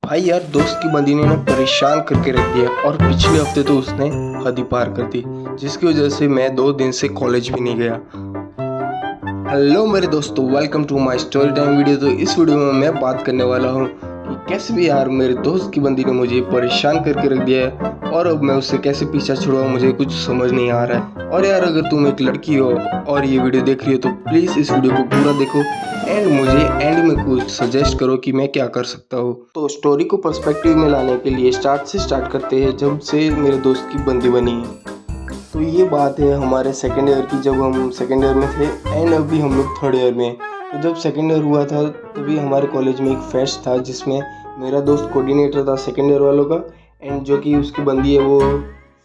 भाई यार, दोस्त की बंदी ने ना परेशान करके रख दिया और पिछले हफ्ते तो उसने हद ही पार कर दी, जिसकी वजह से मैं 2 दिन से कॉलेज भी नहीं गया। हेलो मेरे दोस्तों, welcome to my story time video. तो इस वीडियो में मैं बात करने वाला हूँ कि कैसे भी यार मेरे दोस्त की बंदी ने मुझे परेशान करके रख दिया है और अब मैं उससे कैसे पीछा छुड़ाऊँ, मुझे कुछ समझ नहीं आ रहा है। और यार, अगर तुम एक लड़की हो और ये वीडियो देख रही हो तो प्लीज़ इस वीडियो को पूरा देखो एंड मुझे एंड में कुछ सजेस्ट करो कि मैं क्या कर सकता हूँ। तो स्टोरी को पर्सपेक्टिव में लाने के लिए स्टार्ट करते हैं जब से मेरे दोस्त की बंदी बनी है। तो ये बात है हमारे सेकेंड ईयर की, जब हम सेकेंड ईयर में थे एंड अभी हम लोग थर्ड ईयर में। तो जब सेकेंड ईयर हुआ था तभी हमारे कॉलेज में एक फेस्ट था जिसमें मेरा दोस्त कोऑर्डिनेटर था सेकेंड ईयर वालों का, एंड जो कि उसकी बंदी है वो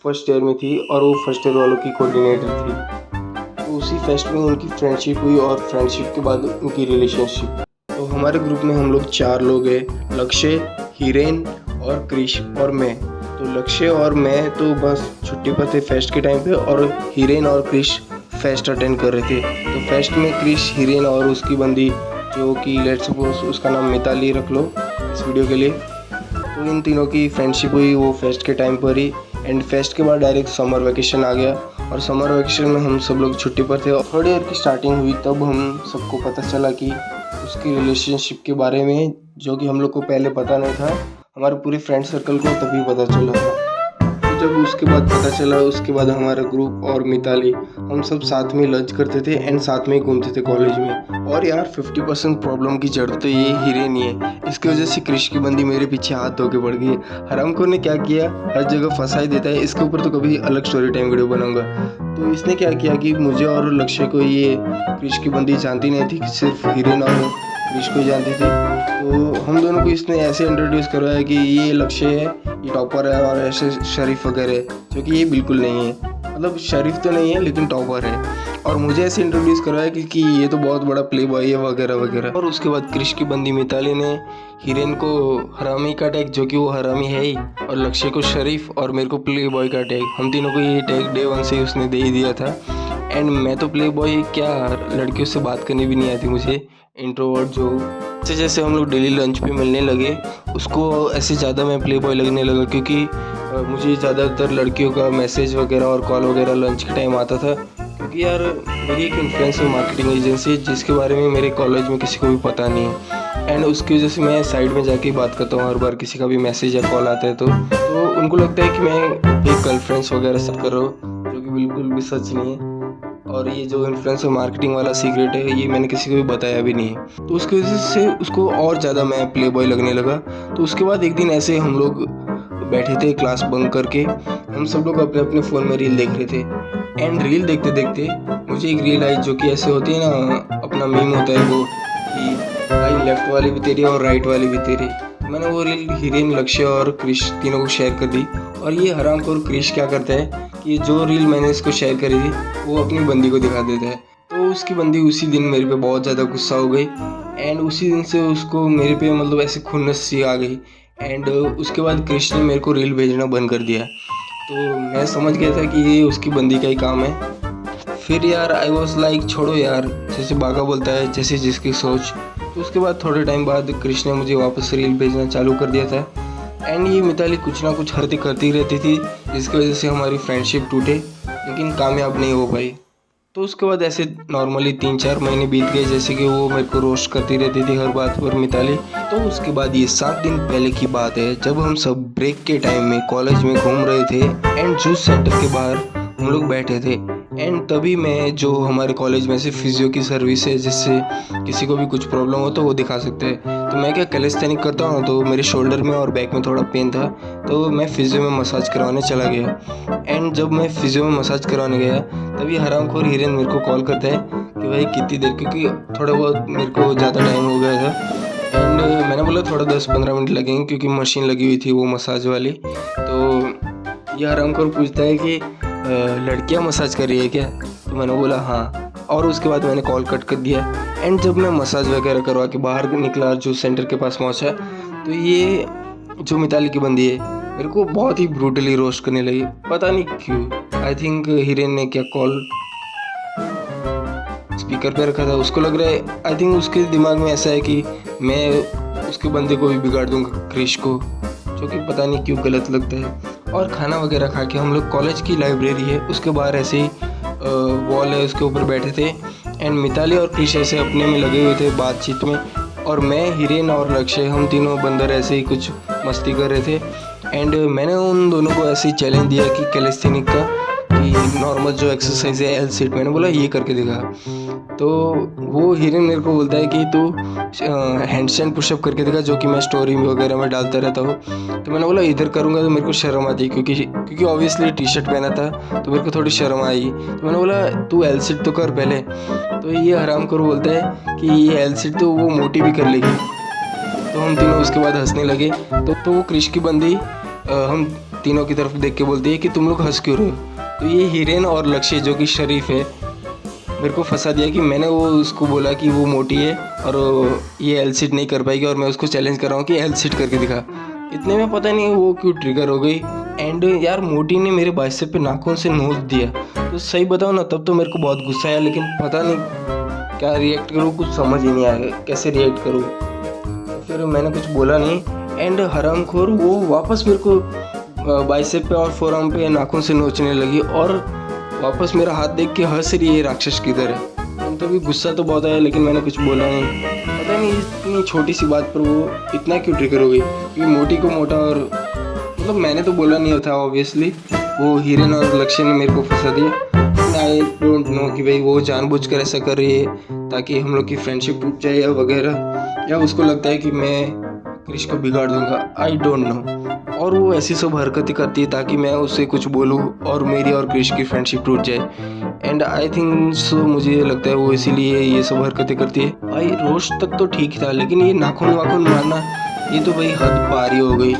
फर्स्ट ईयर में थी और वो फर्स्ट ईयर वालों की कोऑर्डिनेटर थी। तो उसी फेस्ट में उनकी फ्रेंडशिप हुई और फ्रेंडशिप के बाद उनकी रिलेशनशिप। तो हमारे ग्रुप में हम लोग 4 लोग हैं, लक्ष्य, हिरेन और क्रिश और मैं। तो लक्ष्य और मैं तो बस छुट्टी पर थे फेस्ट के टाइम पे, और हिरेन और क्रिश फेस्ट अटेंड कर रहे थे। तो फेस्ट में क्रिश, हिरेन और उसकी बंदी, जो कि लेट्स सपोज उसका नाम मिताली रख लो इस वीडियो के लिए, तो इन तीनों की फ्रेंडशिप हुई वो फेस्ट के टाइम पर ही। एंड फेस्ट के बाद डायरेक्ट समर वेकेशन आ गया और समर वेकेशन में हम सब लोग छुट्टी पर थे और थर्ड ईयर की स्टार्टिंग हुई। तब हम सबको पता चला कि उसकी रिलेशनशिप के बारे में, जो कि हम लोग को पहले पता नहीं था, हमारे पूरे फ्रेंड सर्कल को तभी पता चला था। तो जब उसके बाद पता चला, उसके बाद हमारा ग्रुप और मिताली हम सब साथ में लंच करते थे एंड साथ में ही घूमते थे कॉलेज में। और यार 50% प्रॉब्लम की जड़ तो ये हिरेन ही है। इसकी वजह से क्रिश की बंदी मेरे पीछे हाथ धो के पड़ गई। हरामखोर ने क्या किया, हर जगह फंसा ही देता है। इसके ऊपर तो कभी अलग स्टोरी टाइम वीडियो बनाऊंगा। तो इसने क्या किया कि मुझे और लक्ष्य को, ये क्रिश की बंदी जानती नहीं थी, सिर्फ हिरेन और क्रिश को ही जानती थी। तो हम दोनों को इसने ऐसे इंट्रोड्यूस करवाया कि ये लक्ष्य है, ये टॉपर है और ऐसे शरीफ वगैरह है, जो कि ये बिल्कुल नहीं है। मतलब शरीफ तो नहीं है लेकिन टॉपर है। और मुझे ऐसे इंट्रोड्यूस करवाया कि ये तो बहुत बड़ा प्ले बॉय है वगैरह वगैरह। और उसके बाद क्रिश की बंदी मिताली ने हिरेन को हरामी का टैग, जो कि वो हरामी है ही, और लक्ष्य को शरीफ और मेरे को प्ले बॉय का टैग, हम तीनों को ये टैग डे 1 से ही उसने दे ही दिया था। एंड मैं तो प्ले बॉय क्या, लड़कियों से बात करनी भी नहीं आती मुझे, इंट्रोवर्ट जो। जैसे जैसे हम लोग डेली लंच पे मिलने लगे, उसको ऐसे ज़्यादा मैं प्ले बॉय लगने लगा, क्योंकि मुझे ज़्यादातर लड़कियों का मैसेज वगैरह और कॉल वगैरह लंच के टाइम आता था। क्योंकि यार मेरी एक इन्फ्लुएंसर मार्केटिंग एजेंसी है जिसके बारे में मेरे कॉलेज में किसी को भी पता नहीं है, एंड उसकी वजह से मैं साइड में जाके बात करता हूँ हर बार किसी का भी मैसेज या कॉल आता है तो उनको लगता है कि मैं एक गर्लफ्रेंड्स वगैरह सब कर रहा हूँ, जो कि बिल्कुल भी सच नहीं है। और ये जो इन्फ्लुएंसर मार्केटिंग वाला सीक्रेट है, ये मैंने किसी को भी बताया भी नहीं है। तो उसकी वजह से उसको और ज़्यादा मैं प्ले बॉय लगने लगा। तो उसके बाद एक दिन ऐसे हम लोग बैठे थे क्लास बंक करके, हम सब लोग अपने अपने फ़ोन में रील देख रहे थे। एंड रील देखते देखते मुझे एक रील आई, जो कि ऐसे होती है ना, अपना मीम होता है वो, कि भाई लेफ्ट वाली भी तेरी और राइट वाली भी तेरी। मैंने वो रील हिरेन, लक्ष्य और क्रिश तीनों को शेयर कर दी। और ये हरामखोर क्रिश क्या करता है कि जो रील मैंने इसको शेयर करी थी वो अपनी बंदी को दिखा देता है। तो उसकी बंदी उसी दिन मेरे पे बहुत ज़्यादा गुस्सा हो गई, एंड उसी दिन से उसको मेरे पे मतलब ऐसे खुन्नस सी आ गई। एंड उसके बाद क्रिश ने मेरे को रील भेजना बंद कर दिया। तो मैं समझ गया था कि ये उसकी बंदी का ही काम है। फिर यार आई वॉज लाइक छोड़ो यार, जैसे बागा बोलता है जैसे जिसकी सोच। तो उसके बाद थोड़े टाइम बाद क्रिश ने मुझे वापस रील भेजना चालू कर दिया था। एंड ये मिताली कुछ ना कुछ हरकतें करती रहती थी जिसकी वजह से हमारी फ्रेंडशिप टूटे, लेकिन कामयाब नहीं हो पाई। तो उसके बाद ऐसे नॉर्मली 3-4 महीने बीत गए, जैसे कि वो मेरे को रोस्ट करती रहती थी हर बात पर मिताली। तो उसके बाद ये 7 दिन पहले की बात है, जब हम सब ब्रेक के टाइम में कॉलेज में घूम रहे थे एंड जूस सेंटर के बाहर हम लोग बैठे थे। एंड तभी मैं, जो हमारे कॉलेज में से फिजियो की सर्विस है जिससे किसी को भी कुछ प्रॉब्लम हो तो वो दिखा सकते हैं, तो मैं क्या कैलिस्थेनिक करता हूँ, तो मेरे शोल्डर में और बैक में थोड़ा पेन था, तो मैं फिजियो में मसाज करवाने चला गया। एंड जब मैं फिजियो में मसाज करवाने गया तभी हरामखोर हिरेन मेरे को कॉल करता है कि भाई कितनी देर, क्योंकि थोड़ा बहुत मेरे को ज़्यादा टाइम हो गया था। एंड मैंने बोला थोड़ा 10-15 मिनट लगेंगे क्योंकि मशीन लगी हुई थी वो मसाज वाली। तो ये हरामखोर पूछता है कि लड़कियां मसाज कर रही है क्या, तो मैंने बोला हाँ। और उसके बाद मैंने कॉल कट कर दिया। एंड जब मैं मसाज वगैरह करवा के बाहर निकला, जो सेंटर के पास पहुंचा, तो ये जो मिताली की बंदी है मेरे को बहुत ही ब्रूटली रोस्ट करने लगी, पता नहीं क्यों। आई थिंक हिरेन ने क्या कॉल स्पीकर पे रखा था, उसको लग रहा है, आई थिंक उसके दिमाग में ऐसा है कि मैं उसके बंदे को भी बिगाड़ दूंगा, क्रिश को, जो कि पता नहीं क्यों गलत लगता है। और खाना वगैरह खा के हम लोग कॉलेज की लाइब्रेरी है उसके बाहर ऐसे ही वॉल है उसके ऊपर बैठे थे। एंड मिताली और क्रिश ऐसे अपने में लगे हुए थे बातचीत में, और मैं, हिरेन और लक्ष्य, हम तीनों बंदर ऐसे ही कुछ मस्ती कर रहे थे। एंड मैंने उन दोनों को ऐसे ही चैलेंज दिया कि कैलिस्थेनिक का, कि नॉर्मल जो एक्सरसाइज है एल सीट, मैंने बोला ये करके दिखा। तो वो हिरेन मेरे को बोलता है कि तू हैंडस्टैंड पुशअप करके दिखा, जो कि मैं स्टोरी वगैरह में डालता रहता हूँ। तो मैंने बोला इधर करूँगा तो मेरे को शर्म आती, क्योंकि ऑब्वियसली टी शर्ट पहना था तो मेरे को थोड़ी शर्म आई। तो मैंने बोला तू एल सीट तो कर पहले। तो ये हरामखोर बोलता है कि ये एल सीट तो वो मोटी भी कर लेगी। तो हम तीनों उसके बाद हंसने लगे। तो वो क्रिश की बंदी हम तीनों की तरफ देख के बोलती है कि तुम लोग हंस क्यों रहे हो। तो ये हिरेन और लक्ष्य, जो कि शरीफ है, मेरे को फंसा दिया कि मैंने वो उसको बोला कि वो मोटी है और ये एल सीट नहीं कर पाएगी, और मैं उसको चैलेंज कर रहा हूँ कि एल सीट करके दिखा। इतने में पता नहीं वो क्यों ट्रिगर हो गई। एंड यार मोटी ने मेरे बाइसेप पे नाखून से नोच दिया। तो सही बताओ ना, तब तो मेरे को बहुत गुस्सा आया, लेकिन पता नहीं क्या रिएक्ट करूँ, कुछ समझ ही नहीं आया कैसे रिएक्ट करूँ। फिर मैंने कुछ बोला नहीं। एंड हरामखोर वो वापस मेरे को बाइसेप पे और फोरआर्म पे नाखून से नोचने लगी, और वापस मेरा हाथ देख के हंस रही है राक्षस किधर है। तो भी गुस्सा तो बहुत आया, लेकिन मैंने कुछ बोला नहीं। पता नहीं इतनी छोटी सी बात पर वो इतना क्यों ट्रिगर हो गई, क्योंकि मोटी को मोटा, और मतलब मैंने तो बोला नहीं था ऑब्वियसली, वो हिरेन और लक्ष्य ने मेरे को फंसा दिया। आई डोंट नो कि भाई वो जानबूझकर ऐसा कर रही है ताकि हम लोग की फ्रेंडशिप टूट जाए या वगैरह, या उसको लगता है कि मैं क्रिश को बिगाड़ दूंगा, आई डोंट नो। और वो ऐसी सब हरकतें करती है ताकि मैं उससे कुछ बोलूँ और मेरी और क्रिश की फ्रेंडशिप टूट जाए। एंड आई थिंक सो, मुझे लगता है वो इसीलिए ये सब हरकतें करती है। भाई रोस्ट तक तो ठीक था, लेकिन ये नाखून वाखून मारना, ये तो भाई हद पारी हो गई।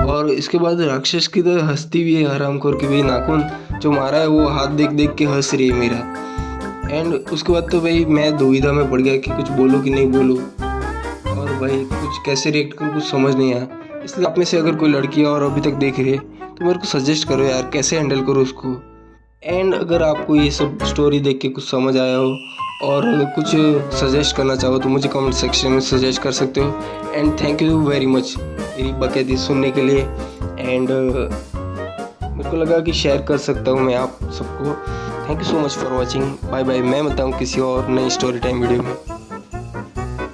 और इसके बाद राक्षस की तो हंसती भी है हरामखोर की, भाई नाखून जो मारा है वो हाथ देख देख के हंस रही है मेरा। एंड उसके बाद तो भाई मैं दुविधा में पड़ गया कि कुछ बोलूँ कि नहीं बोलूँ, और भाई कुछ कैसे रिएक्ट करूँ कुछ समझ नहीं आया। इसलिए आप में से अगर कोई लड़की है और अभी तक देख रही है तो मेरे को सजेस्ट करो यार कैसे हैंडल करो उसको। एंड अगर आपको ये सब स्टोरी देख के कुछ समझ आया हो और कुछ सजेस्ट करना चाहो तो मुझे कमेंट सेक्शन में सजेस्ट कर सकते हो। And thank you very much मेरी बकैती सुनने के लिए। एंड मेरे को लगा कि शेयर कर सकता हूँ मैं आप सबको। Thank you so much for watching. Bye bye. मैं मिलता हूँ किसी और नई स्टोरी टाइम वीडियो में।